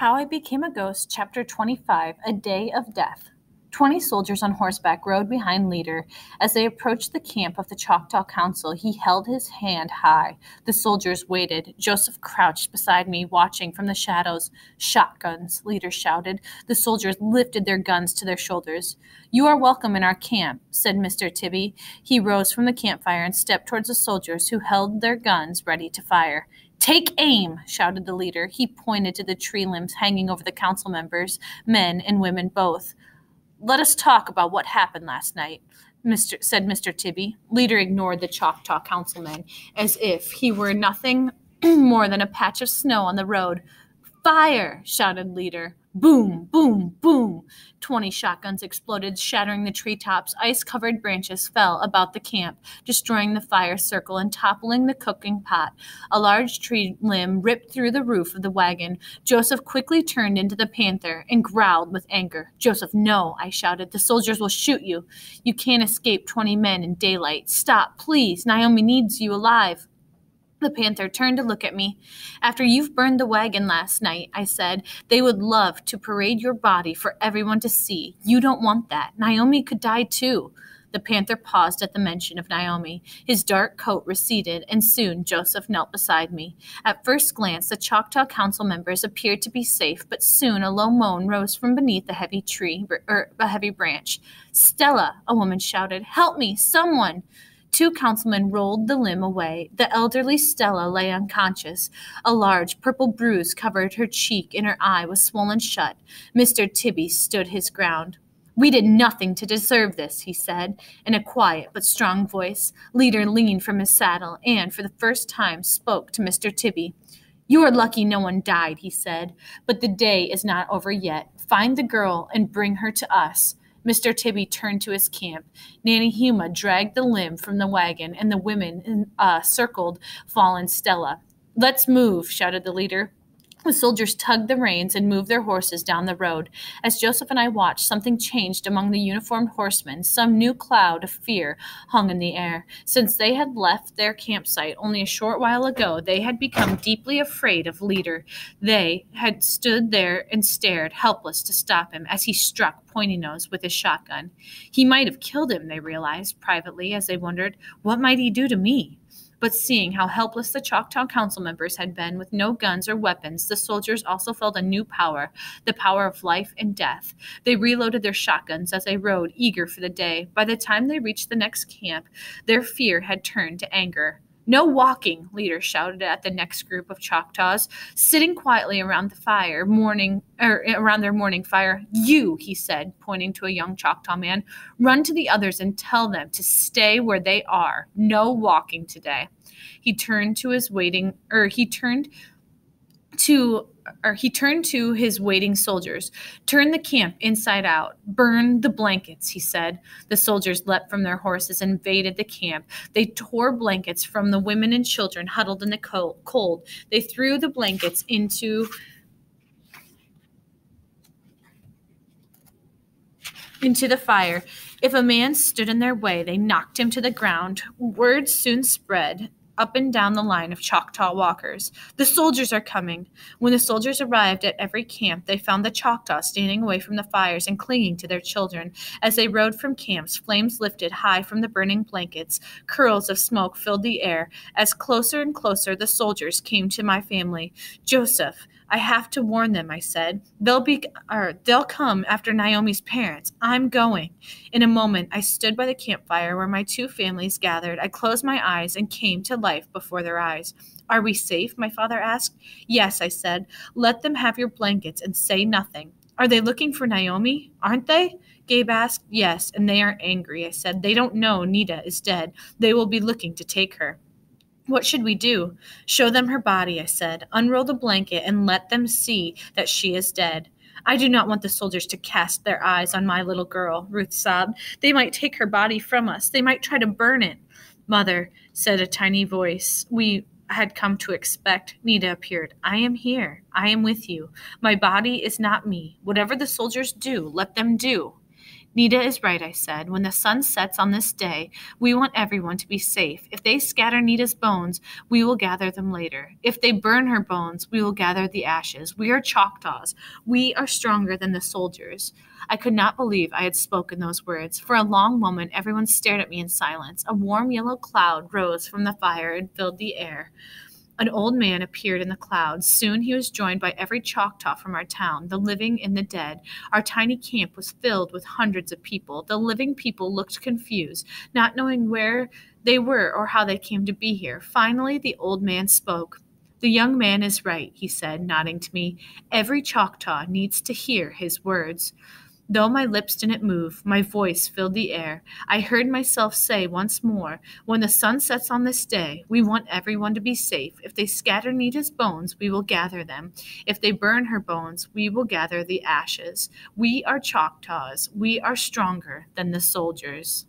How I Became a Ghost, Chapter 25, A Day of Death. 20 soldiers on horseback rode behind Leader. As they approached the camp of the Choctaw Council, he held his hand high. The soldiers waited. Joseph crouched beside me, watching from the shadows. "Shotguns," Leader shouted. The soldiers lifted their guns to their shoulders. "You are welcome in our camp," said Mr. Tibby. He rose from the campfire and stepped towards the soldiers, who held their guns ready to fire. "Take aim!" shouted the leader. He pointed to the tree limbs hanging over the council members, men and women both. "Let us talk about what happened last night," said Mr. Tibby. Leader ignored the Choctaw councilman as if he were nothing more than a patch of snow on the road. "Fire!" shouted Leader. Boom, boom, boom. 20 shotguns exploded, shattering the treetops. Ice-covered branches fell about the camp, destroying the fire circle and toppling the cooking pot. A large tree limb ripped through the roof of the wagon. Joseph quickly turned into the Panther and growled with anger. "Joseph, no," I shouted. "The soldiers will shoot you. You can't escape 20 men in daylight. Stop, please. Naomi needs you alive." The Panther turned to look at me. "After you've burned the wagon last night," I said, "they would love to parade your body for everyone to see. You don't want that. Naomi could die too." The Panther paused at the mention of Naomi. His dark coat receded, and soon Joseph knelt beside me. At first glance, the Choctaw council members appeared to be safe, but soon a low moan rose from beneath a heavy branch. "Stella!" a woman shouted. "Help me, someone!" 2 councilmen rolled the limb away. The elderly Stella lay unconscious. A large purple bruise covered her cheek and her eye was swollen shut. Mr. Tibby stood his ground. "We did nothing to deserve this," he said, in a quiet but strong voice. Leader leaned from his saddle and, for the first time, spoke to Mr. Tibby. "You are lucky no one died," he said, "but the day is not over yet. Find the girl and bring her to us." Mr. Tibby turned to his camp. Nanny Huma dragged the limb from the wagon, and the women circled fallen Stella. "Let's move," shouted the leader. The soldiers tugged the reins and moved their horses down the road. As Joseph and I watched, something changed among the uniformed horsemen. Some new cloud of fear hung in the air. Since they had left their campsite only a short while ago, they had become deeply afraid of Leader. They had stood there and stared, helpless to stop him, as he struck Pointy Nose with his shotgun. He might have killed him, they realized privately, as they wondered, what might he do to me? But seeing how helpless the Choctaw council members had been with no guns or weapons, the soldiers also felt a new power, the power of life and death. They reloaded their shotguns as they rode, eager for the day. By the time they reached the next camp, their fear had turned to anger. "No walking," Leader shouted at the next group of Choctaws, sitting quietly around the fire, around their morning fire. "You," he said, pointing to a young Choctaw man, "run to the others and tell them to stay where they are. No walking today." He turned to his waiting soldiers. "Turn the camp inside out. Burn the blankets," he said. The soldiers leapt from their horses and invaded the camp. They tore blankets from the women and children huddled in the cold. They threw the blankets into the fire. If a man stood in their way, they knocked him to the ground. Word soon spread up and down the line of Choctaw walkers. "The soldiers are coming." When the soldiers arrived at every camp, they found the Choctaws standing away from the fires and clinging to their children. As they rode from camps, flames lifted high from the burning blankets. Curls of smoke filled the air. As closer and closer the soldiers came to my family. "Joseph, I have to warn them," I said. They'll come after Naomi's parents. I'm going." In a moment, I stood by the campfire where my 2 families gathered. I closed my eyes and came to life before their eyes. "Are we safe?" my father asked. "Yes," I said. "Let them have your blankets and say nothing." "Are they looking for Naomi? Aren't they?" Gabe asked. "Yes, and they are angry," I said. "They don't know Nita is dead. They will be looking to take her." "What should we do?" "Show them her body," I said. "Unroll the blanket and let them see that she is dead." "I do not want the soldiers to cast their eyes on my little girl," Ruth sobbed. "They might take her body from us. They might try to burn it." "Mother," said a tiny voice we had come to expect. Nita appeared. "I am here. I am with you. My body is not me. Whatever the soldiers do, let them do." Nita is right, I said. When the sun sets on this day, we want everyone to be safe. If they scatter Nita's bones, we will gather them later. If they burn her bones, we will gather the ashes. We are Choctaws. We are stronger than the soldiers. I could not believe I had spoken those words. For a long moment, everyone stared at me in silence. A warm yellow cloud rose from the fire and filled the air. An old man appeared in the clouds. Soon he was joined by every Choctaw from our town, the living and the dead. Our tiny camp was filled with hundreds of people. The living people looked confused, not knowing where they were or how they came to be here. Finally, the old man spoke. The young man is right, he said, nodding to me. Every Choctaw needs to hear his words. Though my lips didn't move, my voice filled the air. I heard myself say once more, when the sun sets on this day, we want everyone to be safe. If they scatter Nita's bones, we will gather them. If they burn her bones, we will gather the ashes. We are Choctaws. We are stronger than the soldiers.